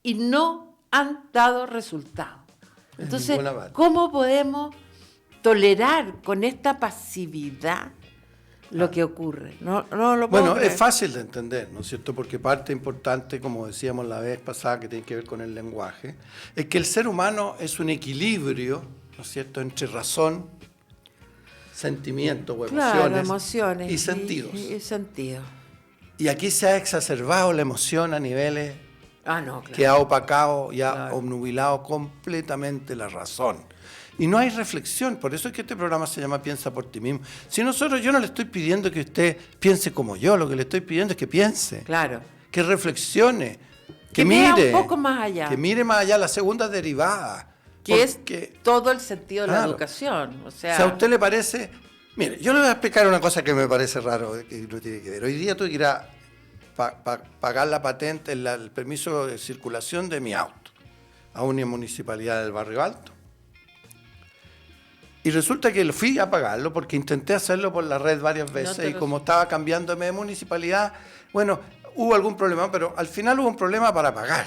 y no han dado resultados. Entonces, ¿cómo podemos tolerar con esta pasividad lo que ocurre? No lo puedo creer. Es fácil de entender, ¿no es cierto? Porque parte importante, como decíamos la vez pasada, que tiene que ver con el lenguaje, es que el ser humano es un equilibrio, ¿no es cierto?, entre razón, sentimiento o emociones y sentidos. Y sentidos. Y aquí se ha exacerbado la emoción a niveles que ha opacado y ha obnubilado completamente la razón. Y no hay reflexión, por eso es que este programa se llama Piensa por ti mismo. Si yo no le estoy pidiendo que usted piense como yo, lo que le estoy pidiendo es que piense, que reflexione, que mire un poco más allá. Que mire más allá la segunda derivada. Que es todo el sentido de la educación. O sea, si a usted le parece... Mire, yo le voy a explicar una cosa que me parece raro, que no tiene que ver. Hoy día tú irás pagar la patente, el permiso de circulación de mi auto a una municipalidad del Barrio Alto. Y resulta que fui a pagarlo porque intenté hacerlo por la red varias veces y como estaba cambiándome de municipalidad, bueno, hubo algún problema, pero al final hubo un problema para pagar.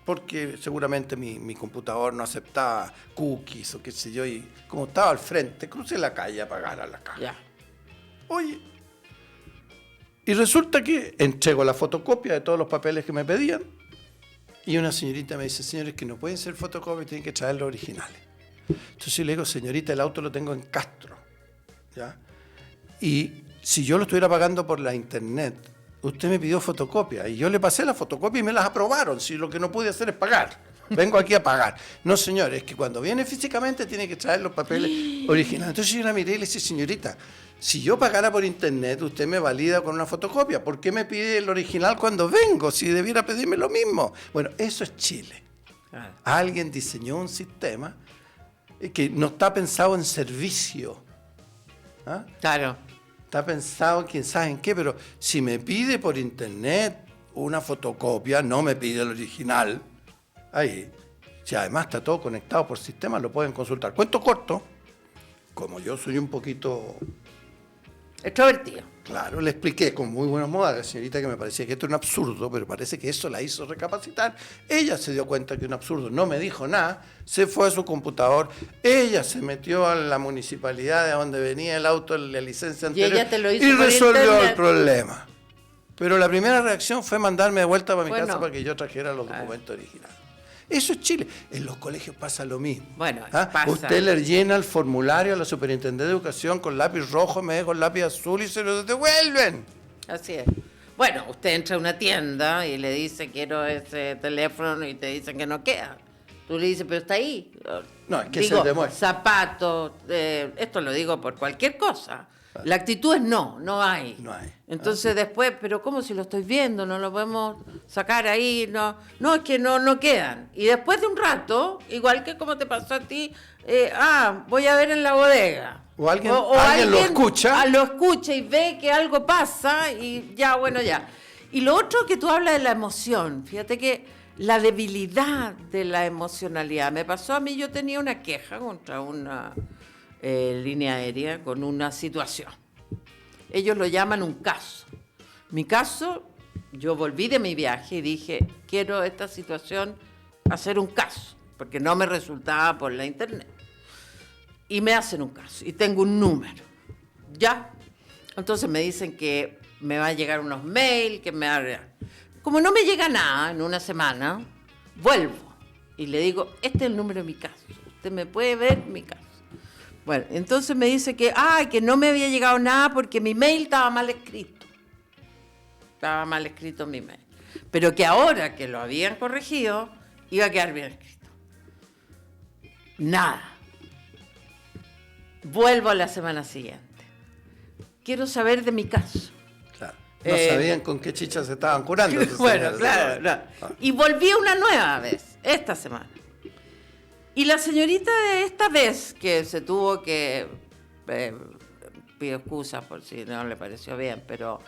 Porque seguramente mi computador no aceptaba cookies o qué sé yo, y como estaba al frente, crucé la calle a pagar a la caja. Oye. Y resulta que entrego la fotocopia de todos los papeles que me pedían y una señorita me dice, señores, que no pueden ser fotocopias, tienen que traer los originales. Entonces yo le digo, señorita, el auto lo tengo en Castro, ¿ya? Y si yo lo estuviera pagando por la internet, usted me pidió fotocopia y yo le pasé la fotocopia y me las aprobaron. Si lo que no pude hacer es pagar, vengo aquí a pagar. No, señor, es que cuando viene físicamente tiene que traer los papeles originales. Entonces yo la miré y le dije, señorita, si yo pagara por internet, usted me valida con una fotocopia. ¿Por qué me pide el original cuando vengo? Si debiera pedirme lo mismo. Bueno, eso es Chile. Alguien diseñó un sistema que no está pensado en servicio. ¿Ah? Claro. Está pensado quién sabe en qué, pero si me pide por internet una fotocopia, no me pide el original. Ahí, si además está todo conectado por sistema, lo pueden consultar. Cuento corto, como yo soy un poquito extrovertido. Claro, le expliqué con muy buenos modos a la señorita que me parecía que esto era un absurdo, pero parece que eso la hizo recapacitar. Ella se dio cuenta que era un absurdo, no me dijo nada, se fue a su computador, ella se metió a la municipalidad de donde venía el auto, la licencia anterior, y ella te lo hizo y por resolvió internet. El problema. Pero la primera reacción fue mandarme de vuelta para mi Bueno. casa para que yo trajera los documentos originales. Eso es Chile. En los colegios pasa lo mismo. Bueno, ¿Ah? pasa. Usted le llena el formulario a la superintendencia de educación con lápiz rojo, me con lápiz azul y se lo devuelven. Así es. Bueno, usted entra a una tienda y le dice quiero ese teléfono y te dicen que no queda. Tú le dices, pero está ahí. No, es que digo, se demuestra. zapatos, esto lo digo por cualquier cosa. La actitud es no hay. No hay. Entonces después, pero ¿cómo si lo estoy viendo? No lo podemos sacar ahí, no, es que no quedan. Y después de un rato, igual que como te pasó a ti, voy a ver en la bodega. O alguien lo escucha. Lo escucha y ve que algo pasa y ya, bueno, ya. Y lo otro que tú hablas de la emoción, fíjate que la debilidad de la emocionalidad. Me pasó a mí, yo tenía una queja contra una línea aérea con una situación. Ellos lo llaman un caso. Mi caso, yo volví de mi viaje y dije, quiero esta situación hacer un caso, porque no me resultaba por la internet. Y me hacen un caso, y tengo un número. ¿Ya? Entonces me dicen que me va a llegar unos mails, que me va a... Como no me llega nada en una semana, vuelvo y le digo, este es el número de mi caso. Usted me puede ver mi caso. Bueno, entonces me dice que no me había llegado nada porque mi mail estaba mal escrito. Estaba mal escrito mi mail. Pero que ahora que lo habían corregido, iba a quedar bien escrito. Nada. Vuelvo a la semana siguiente. Quiero saber de mi caso. Claro. No sabían con qué chicha se estaban curando. Bueno, claro. Y volví una nueva vez, esta semana. Y la señorita de esta vez, que se tuvo que... pido excusas por si no le pareció bien, pero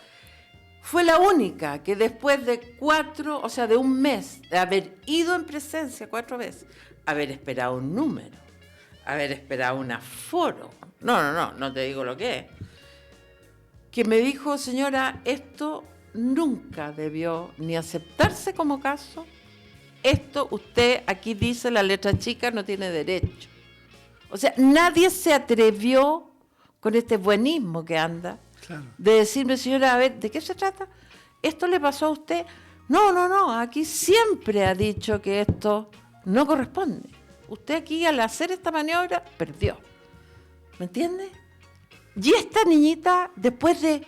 fue la única que después de de un mes, de haber ido en presencia 4 veces, haber esperado un número, haber esperado un aforo, no te digo lo que es, que me dijo, señora, esto nunca debió ni aceptarse como caso. Esto usted, aquí dice la letra chica, no tiene derecho. O sea, nadie se atrevió con este buenismo que anda, claro, de decirme, señora, a ver, ¿de qué se trata? ¿Esto le pasó a usted? No, aquí siempre ha dicho que esto no corresponde. Usted aquí, al hacer esta maniobra, perdió. ¿Me entiende? Y esta niñita, después de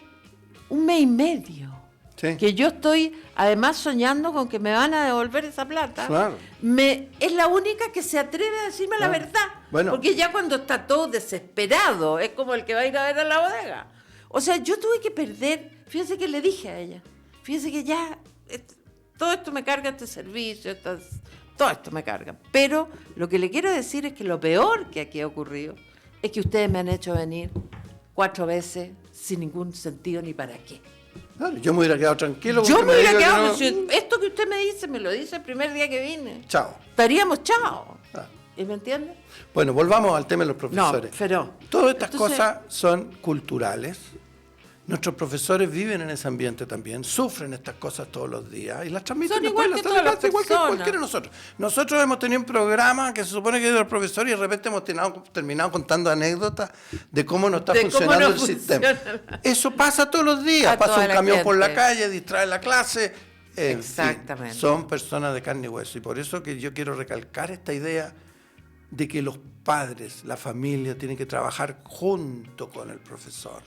1 mes y medio, sí, que yo estoy además soñando con que me van a devolver esa plata, claro, es la única que se atreve a decirme, claro, la verdad. Bueno. Porque ya cuando está todo desesperado, es como el que va a ir a ver a la bodega. O sea, yo tuve que perder, fíjense que le dije a ella, fíjense que ya todo esto me carga, este servicio, todo esto me carga. Pero lo que le quiero decir es que lo peor que aquí ha ocurrido es que ustedes me han hecho venir 4 veces sin ningún sentido ni para qué. Claro, yo me hubiera quedado tranquilo. Yo me hubiera quedado, no... si esto que usted me dice, me lo dice el primer día que vine. Chao. Estaríamos chao. ¿Y me entiende? Bueno, volvamos al tema de los profesores. No, pero... Todas estas cosas son culturales Nuestros profesores viven en ese ambiente también, sufren estas cosas todos los días y las transmiten Son después igual en que la sala de todas las clase, igual que personas. cualquiera de nosotros. Nosotros hemos tenido un programa que se supone que es de los profesores y de repente hemos terminado contando anécdotas de cómo no está De cómo funcionando no el sistema. funciona. Eso pasa todos los días, A pasa toda un la camión por la gente. calle, distrae la clase. En Exactamente. fin, son personas de carne y hueso y por eso que yo quiero recalcar esta idea de que los padres, la familia, tienen que trabajar junto con el profesor.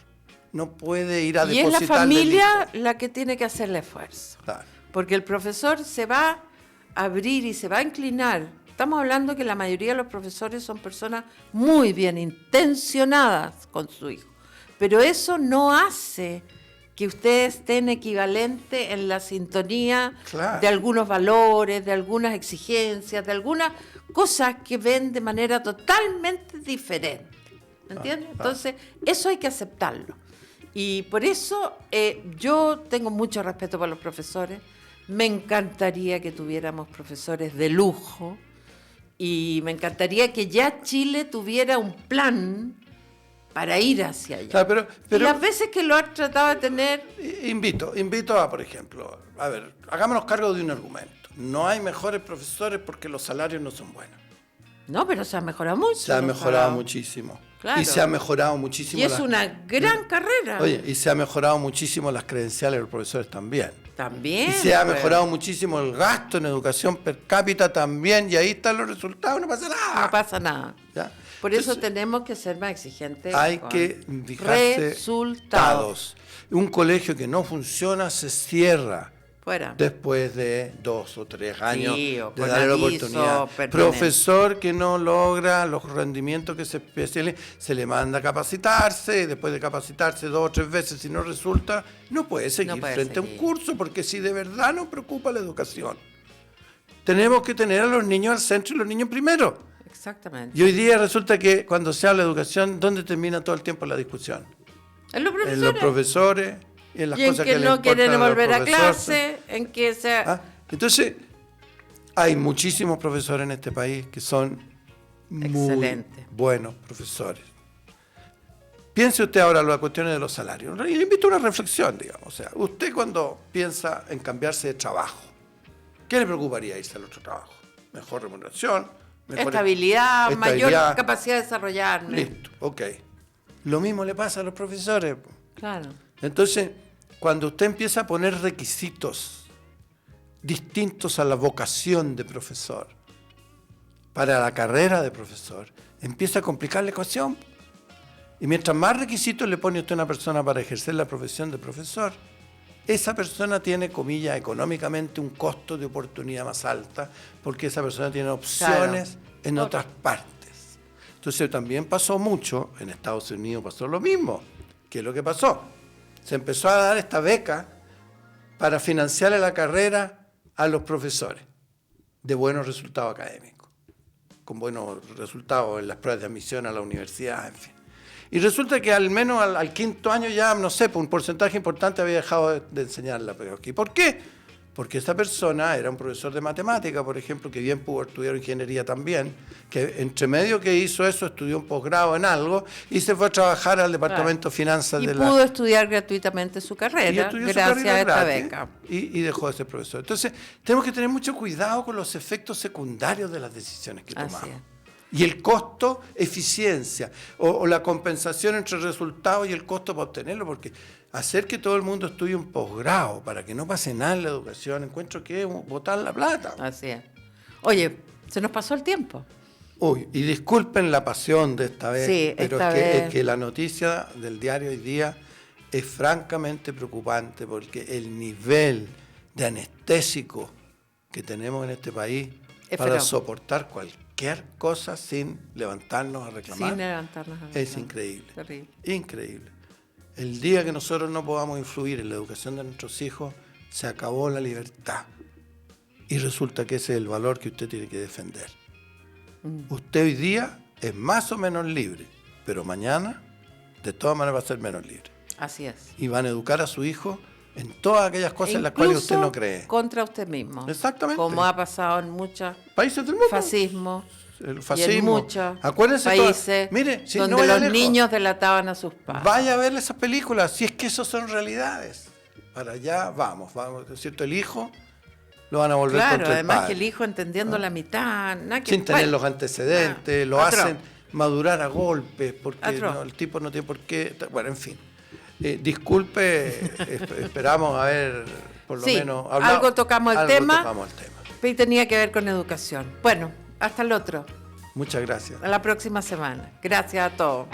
No puede ir a Y es la depositarle el familia hijo. la que tiene que hacer el esfuerzo. Claro. Porque el profesor se va a abrir y se va a inclinar. Estamos hablando que la mayoría de los profesores son personas muy bien intencionadas con su hijo. Pero eso no hace que ustedes estén equivalentes en la sintonía Claro. de algunos valores, de algunas exigencias, de algunas cosas que ven de manera totalmente diferente. ¿Me entiendes? Entonces, eso hay que aceptarlo. Y por eso yo tengo mucho respeto por los profesores. Me encantaría que tuviéramos profesores de lujo y me encantaría que ya Chile tuviera un plan para ir hacia allá. Claro, Y las veces que lo han tratado de tener, invito a, por ejemplo, a ver, hagámonos cargo de un argumento. No hay mejores profesores porque los salarios no son buenos. no, pero se ha mejorado mucho. Se ha ¿no? mejorado muchísimo. Claro. Y se ha mejorado muchísimo. Y es una gran carrera. Oye, y se ha mejorado muchísimo las credenciales de los profesores también. También. Y se ha pues. mejorado muchísimo el gasto en educación per cápita también, y ahí están los resultados, no pasa nada. No pasa nada. ¿Ya? Por eso Entonces, tenemos que ser más exigentes. hay con que fijarse resultados. Un colegio que no funciona se cierra Fuera. después de 2 o 3 años Sí, o de con darle la aviso oportunidad. permanente. Profesor que no logra los rendimientos que se especializa, se le manda a capacitarse, y después de capacitarse 2 o 3 veces, si no resulta, no puede seguir No puede frente a seguir. un curso, porque si de verdad nos preocupa la educación, tenemos que tener a los niños al centro y los niños primero. Exactamente. Y hoy día resulta que cuando se habla de educación, ¿dónde termina todo el tiempo la discusión? En los profesores. En los profesores y en las y en cosas que le no quieren importan los volver a profesores. clase, en que sea... ¿Ah? Entonces, hay muchísimos profesores en este país que son muy Excelente. buenos profesores. Piense usted ahora en las cuestiones de los salarios. Y le invito a una reflexión, digamos. O sea, usted cuando piensa en cambiarse de trabajo, ¿qué le preocuparía irse al otro trabajo? Mejor remuneración, mejor Estabilidad, mayor estabilidad. capacidad de desarrollarme. Listo, ok. Lo mismo le pasa a los profesores. Claro. Entonces, cuando usted empieza a poner requisitos distintos a la vocación de profesor para la carrera de profesor, empieza a complicar la ecuación. Y mientras más requisitos le pone usted a una persona para ejercer la profesión de profesor, esa persona tiene, comillas, económicamente un costo de oportunidad más alta, porque esa persona tiene opciones en otras partes. Entonces también pasó mucho, en Estados Unidos pasó lo mismo. ¿Qué es lo que pasó? Se empezó a dar esta beca para financiarle la carrera a los profesores de buenos resultados académicos, con buenos resultados en las pruebas de admisión a la universidad, en fin. Y resulta que al menos al quinto año ya, no sé, un porcentaje importante había dejado de enseñar la pedagogía. ¿Por qué? Porque esta persona era un profesor de matemática, por ejemplo, que bien pudo estudiar ingeniería también, que entre medio que hizo eso estudió un posgrado en algo y se fue a trabajar al departamento de finanzas Y de pudo estudiar gratuitamente su y carrera estudió su gracias carrera a esta gratis, beca. y dejó de ser profesor. Entonces, tenemos que tener mucho cuidado con los efectos secundarios de las decisiones que Así tomamos. es. Y el costo, eficiencia, o la compensación entre el resultado y el costo para obtenerlo, porque hacer que todo el mundo estudie un posgrado para que no pase nada en la educación, encuentro que es botar la plata. Así es. Oye, se nos pasó el tiempo. Uy, y disculpen la pasión de esta vez, Sí, pero esta es vez. que la noticia del diario hoy día es francamente preocupante porque el nivel de anestésico que tenemos en este país Es para feroz. soportar cualquier cosa sin levantarnos a reclamar Sin levantarnos a es reclamar. increíble. Terrible. Increíble. El día que nosotros no podamos influir en la educación de nuestros hijos, se acabó la libertad. Y resulta que ese es el valor que usted tiene que defender. Usted hoy día es más o menos libre, pero mañana de todas maneras va a ser menos libre. Así es. Y van a educar a su hijo en todas aquellas cosas en las cuales usted no cree. Contra usted mismo. Exactamente. Como ha pasado en muchos Países del mundo. fascismos, el Y fascismo. en muchos Acuérdense países mire, si donde no vaya los lejos, niños delataban a sus padres. vaya a ver esas películas, si es que eso son realidades. Para allá vamos, ¿no es cierto? El hijo lo van a volver Claro, contra el además padre. que el hijo entendiendo la mitad, nada que, Sin tener bueno, los antecedentes, lo atroz. hacen madurar a golpes, porque Atroz. el tipo no tiene por qué. Bueno, en fin. Disculpe, esperamos haber por lo Sí, menos hablado. algo tocamos el tema. Tocamos el tema. Y tenía que ver con educación. Bueno, hasta el otro. Muchas gracias. A la próxima semana. Gracias a todos.